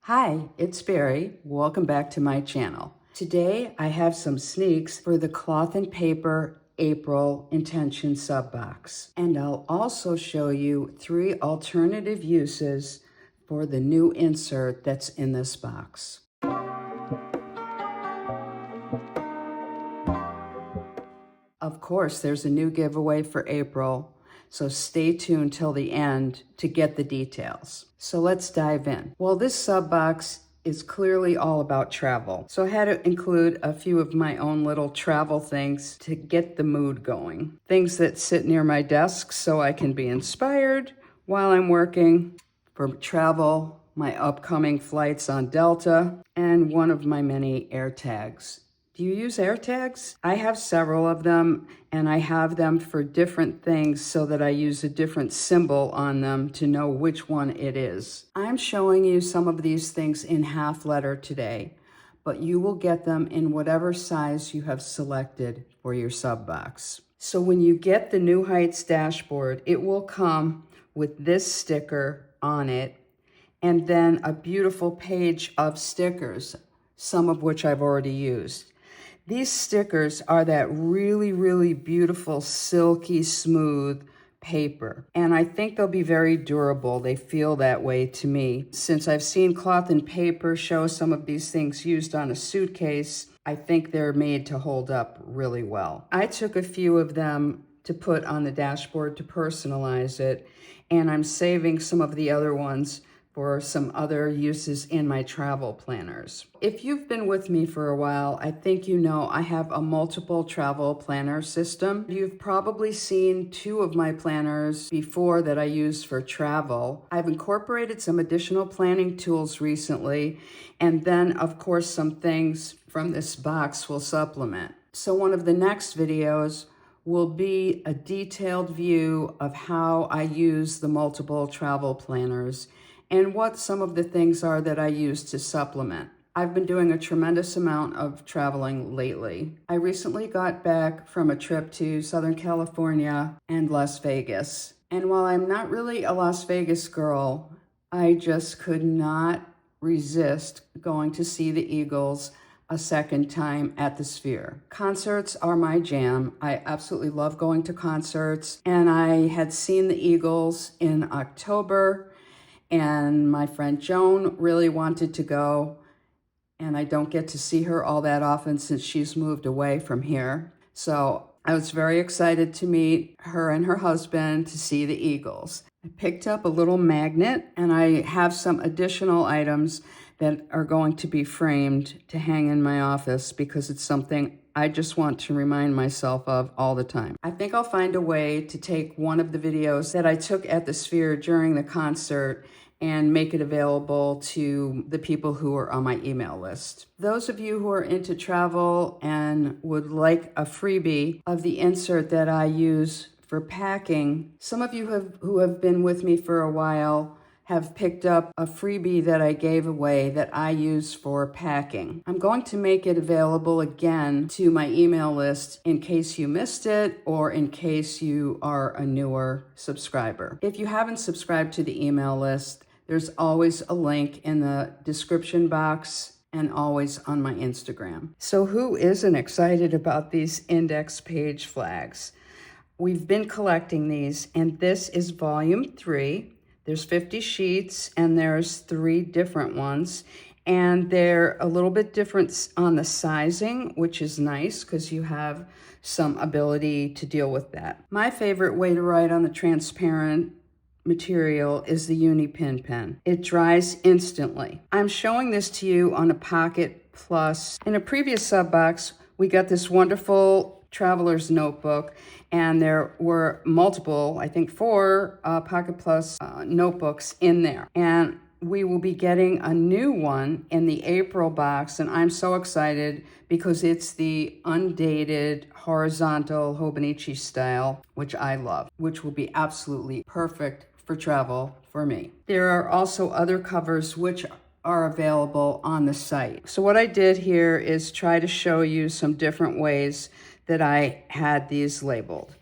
Hi, it's Barry. Welcome back to my channel. Today I have some sneaks for the Cloth and Paper April Intention sub box. And I'll also show you 3 alternative uses for the new insert that's in this box. Of course, there's a new giveaway for April, so stay tuned till the end to get the details. So let's dive in. Well, this sub box is clearly all about travel, so I had to include a few of my own little travel things to get the mood going. Things that sit near my desk so I can be inspired while I'm working for travel, my upcoming flights on Delta, and one of my many AirTags. Do you use AirTags? I have several of them, and I have them for different things so that I use a different symbol on them to know which one it is. I'm showing you some of these things in half letter today, but you will get them in whatever size you have selected for your sub box. So when you get the New Heights dashboard, it will come with this sticker on it, and then a beautiful page of stickers, some of which I've already used. These stickers are that really beautiful, silky, smooth paper. And I think they'll be very durable. They feel that way to me. Since I've seen Cloth and Paper show some of these things used on a suitcase, I think they're made to hold up really well. I took a few of them to put on the dashboard to personalize it, and I'm saving some of the other ones for some other uses in my travel planners. If you've been with me for a while, I think you know I have a multiple travel planner system. You've probably seen 2 of my planners before that I use for travel. I've incorporated some additional planning tools recently, and then of course some things from this box will supplement. So one of the next videos will be a detailed view of how I use the multiple travel planners and what some of the things are that I use to supplement. I've been doing a tremendous amount of traveling lately. I recently got back from a trip to Southern California and Las Vegas. And while I'm not really a Las Vegas girl, I just could not resist going to see the Eagles a second time at the Sphere. Concerts are my jam. I absolutely love going to concerts. And I had seen the Eagles in October, and my friend Joan really wanted to go, and I don't get to see her all that often since she's moved away from here. So I was very excited to meet her and her husband to see the Eagles. I picked up a little magnet, and I have some additional items that are going to be framed to hang in my office because it's something I just want to remind myself of all the time. I think I'll find a way to take one of the videos that I took at the Sphere during the concert and make it available to the people who are on my email list. Those of you who are into travel and would like a freebie of the insert that I use for packing, some of you who have been with me for a while have picked up a freebie that I gave away that I use for packing. I'm going to make it available again to my email list in case you missed it or in case you are a newer subscriber. If you haven't subscribed to the email list, there's always a link in the description box and always on my Instagram. So who isn't excited about these index page flags? We've been collecting these, and this is volume 3. There's 50 sheets, and there's 3 different ones, and they're a little bit different on the sizing, which is nice because you have some ability to deal with that. My favorite way to write on the transparent material is the Uni Pin pen. It dries instantly. I'm showing this to you on a Pocket Plus. In a previous sub box, we got this wonderful traveler's notebook, and there were multiple, I think 4 Pocket Plus notebooks in there. And we will be getting a new one in the April box, and I'm so excited because it's the undated horizontal Hobonichi style, which I love, which will be absolutely perfect for travel for me. There are also other covers which are available on the site. So what I did here is try to show you some different ways that I had these labeled.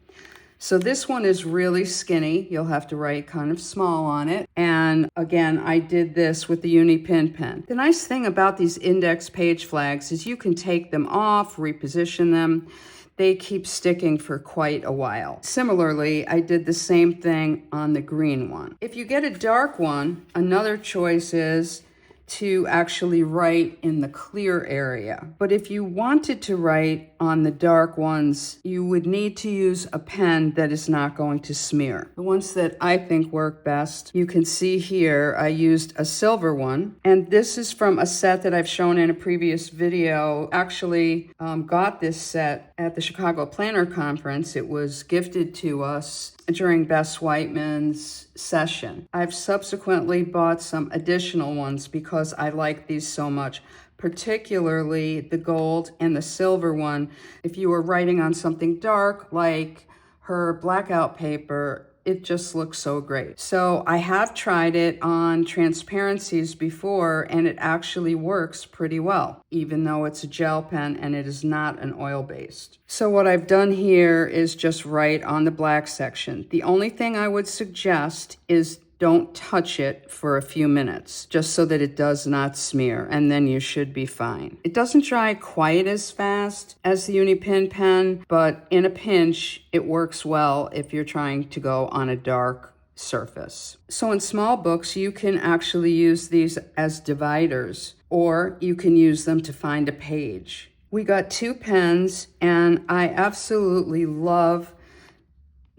So this one is really skinny. You'll have to write kind of small on it. And again, I did this with the Uni Pin pen. The nice thing about these index page flags is you can take them off, reposition them. They keep sticking for quite a while. Similarly, I did the same thing on the green one. If you get a dark one, another choice is to actually write in the clear area. But if you wanted to write on the dark ones, you would need to use a pen that is not going to smear. The ones that I think work best, you can see here, I used a silver one. And this is from a set that I've shown in a previous video. Actually got this set at the Chicago Planner Conference. It was gifted to us during Bess Whiteman's session. I've subsequently bought some additional ones because I like these so much, particularly the gold and the silver one. If you were writing on something dark like her blackout paper, it just looks so great. So I have tried it on transparencies before, and it actually works pretty well, even though it's a gel pen and it is not an oil-based. So what I've done here is just write on the black section. The only thing I would suggest is don't touch it for a few minutes, just so that it does not smear, and then you should be fine. It doesn't dry quite as fast as the Uni Pin pen, but in a pinch, it works well if you're trying to go on a dark surface. So in small books, you can actually use these as dividers, or you can use them to find a page. We got 2 pens, and I absolutely love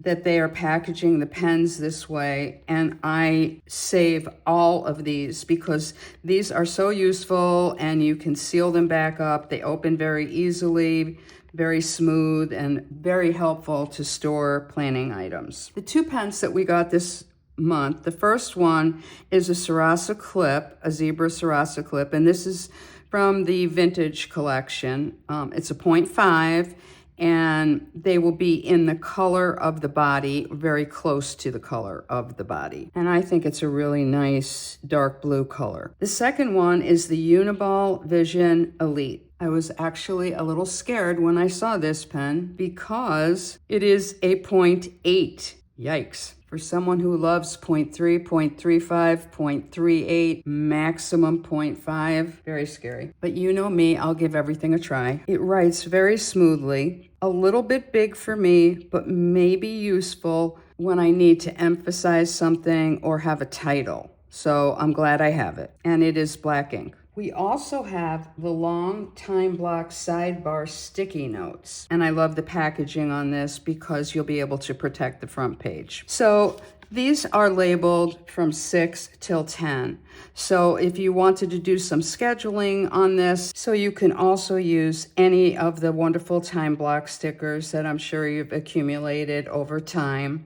that they are packaging the pens this way, and I save all of these because these are so useful and you can seal them back up. They open very easily, very smooth, and very helpful to store planning items. The 2 pens that we got this month, the first one is a Sarasa clip, a zebra Sarasa clip, and this is from the vintage collection. It's a 0.5, and they will be in the color of the body, very close to the color of the body. And I think it's a really nice dark blue color. The second one is the Uniball Vision Elite. I was actually a little scared when I saw this pen because it is a 0.8. Yikes. For someone who loves 0.3, 0.35, 0.38, maximum 0.5, very scary. But you know me, I'll give everything a try. It writes very smoothly, a little bit big for me, but maybe useful when I need to emphasize something or have a title. So I'm glad I have it. And it is black ink. We also have the long time block sidebar sticky notes. And I love the packaging on this because you'll be able to protect the front page. So these are labeled from 6 till 10. So if you wanted to do some scheduling on this, so you can also use any of the wonderful time block stickers that I'm sure you've accumulated over time.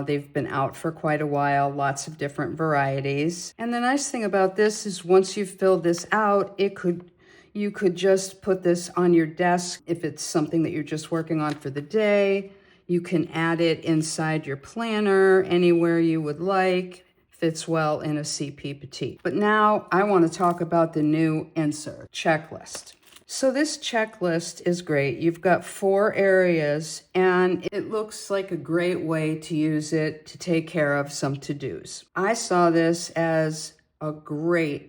They've been out for quite a while, lots of different varieties. And the nice thing about this is once you've filled this out, you could just put this on your desk if it's something that you're just working on for the day. You can add it inside your planner, anywhere you would like. Fits well in a CP Petite. But now I want to talk about the new insert, checklist. So this checklist is great. You've got 4 areas, and it looks like a great way to use it to take care of some to-dos. I saw this as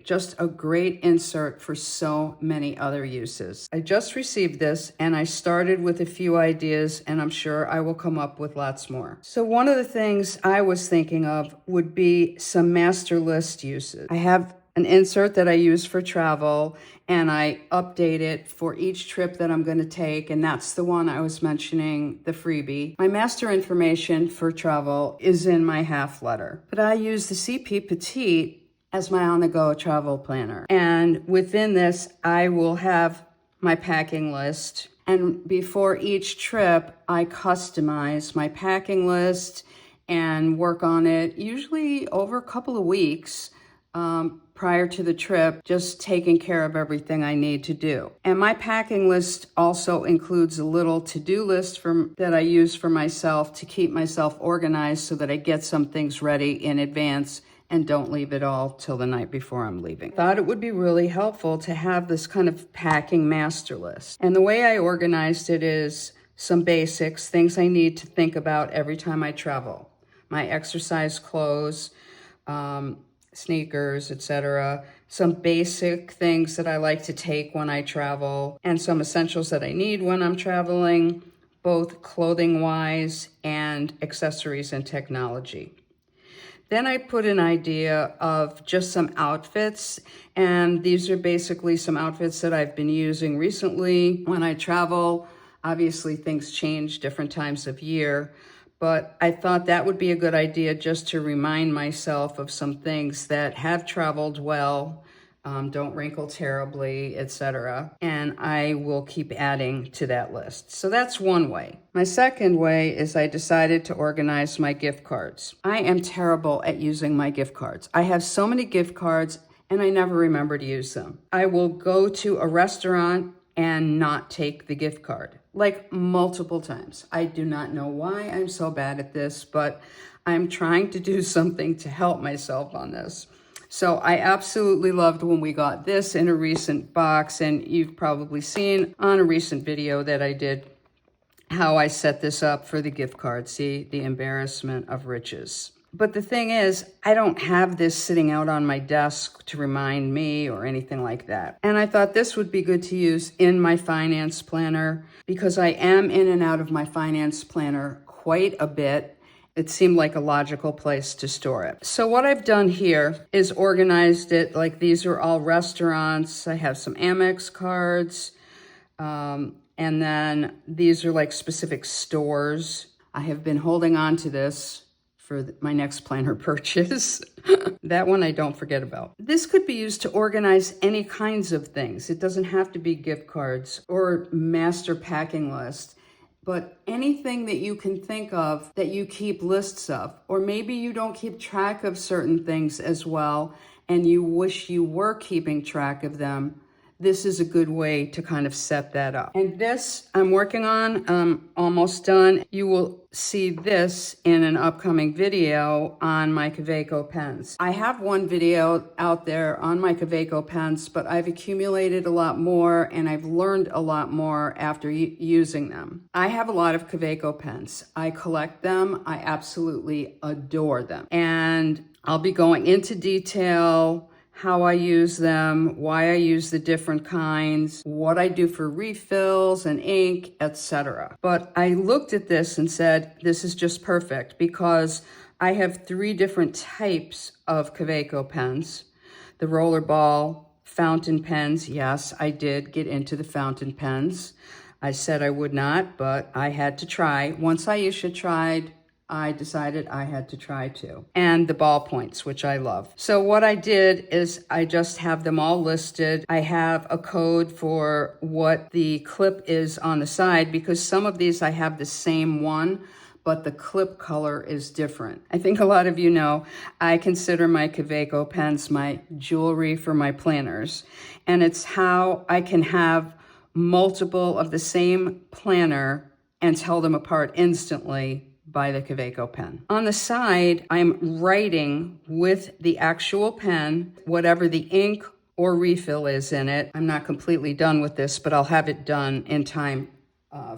just a great insert for so many other uses. I just received this and I started with a few ideas, and I'm sure I will come up with lots more. So one of the things I was thinking of would be some master list uses. I have an insert that I use for travel, and I update it for each trip that I'm going to take, and that's the one I was mentioning, the freebie. My master information for travel is in my half letter, but I use the CP Petite as my on-the-go travel planner. And within this, I will have my packing list. And before each trip, I customize my packing list and work on it, usually over a couple of weeks prior to the trip, just taking care of everything I need to do. And my packing list also includes a little to-do list that I use for myself to keep myself organized so that I get some things ready in advance and don't leave it all till the night before I'm leaving. Thought it would be really helpful to have this kind of packing master list. And the way I organized it is some basics, things I need to think about every time I travel. My exercise clothes, sneakers, etc. Some basic things that I like to take when I travel, and some essentials that I need when I'm traveling, both clothing-wise and accessories and technology. Then I put an idea of just some outfits, and these are basically some outfits that I've been using recently when I travel. Obviously, things change different times of year, but I thought that would be a good idea just to remind myself of some things that have traveled well, don't wrinkle terribly, etc. And I will keep adding to that list. So that's one way. My second way is I decided to organize my gift cards. I am terrible at using my gift cards. I have so many gift cards and I never remember to use them. I will go to a restaurant and not take the gift card, like multiple times. I do not know why I'm so bad at this, but I'm trying to do something to help myself on this. So I absolutely loved when we got this in a recent box, and you've probably seen on a recent video that I did how I set this up for the gift card. See, the embarrassment of riches. But the thing is, I don't have this sitting out on my desk to remind me or anything like that. And I thought this would be good to use in my finance planner because I am in and out of my finance planner quite a bit. It seemed like a logical place to store it. So what I've done here is organized it like these are all restaurants. I have some Amex cards, and then these are like specific stores. I have been holding on to this for my next planner purchase. That one I don't forget about. This could be used to organize any kinds of things. It doesn't have to be gift cards or master packing list, but anything that you can think of that you keep lists of, or maybe you don't keep track of certain things as well and you wish you were keeping track of them. This is a good way to kind of set that up. And this I'm working on, almost done. You will see this in an upcoming video on my Kaweco pens. I have one video out there on my Kaweco pens, but I've accumulated a lot more and I've learned a lot more after using them. I have a lot of Kaweco pens. I collect them. I absolutely adore them. And I'll be going into detail how I use them, why I use the different kinds, what I do for refills and ink, etc. But I looked at this and said, this is just perfect because I have 3 different types of Kaweco pens. The rollerball, fountain pens. Yes, I did get into the fountain pens. I said I would not, but I had to try. Once Aisha tried, I decided I had to try too. And the ballpoints, which I love. So what I did is I just have them all listed. I have a code for what the clip is on the side because some of these I have the same one, but the clip color is different. I think a lot of you know I consider my Kaweco pens my jewelry for my planners. And it's how I can have multiple of the same planner and tell them apart instantly by the Kaweco pen. On the side, I'm writing with the actual pen, whatever the ink or refill is in it. I'm not completely done with this, but I'll have it done in time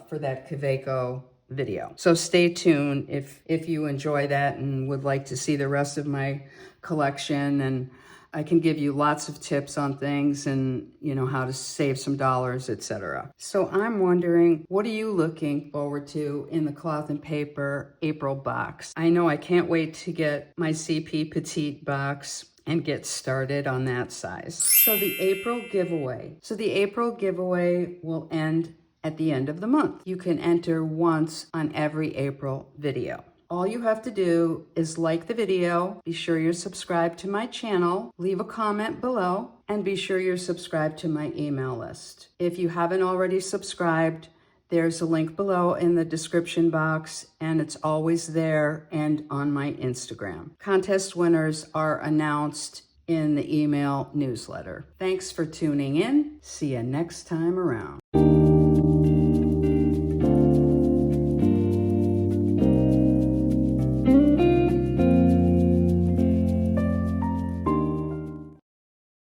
for that Kaweco video. So stay tuned if you enjoy that and would like to see the rest of my collection, and I can give you lots of tips on things and, you know, how to save some dollars, etc. So I'm wondering, what are you looking forward to in the cloth and paper April box? I know I can't wait to get my CP Petite box and get started on that size. So the April giveaway. The April giveaway will end at the end of the month. You can enter once on every April video. All you have to do is like the video, be sure you're subscribed to my channel, leave a comment below, and be sure you're subscribed to my email list. If you haven't already subscribed, there's a link below in the description box, and it's always there and on my Instagram. Contest winners are announced in the email newsletter. Thanks for tuning in. See you next time around.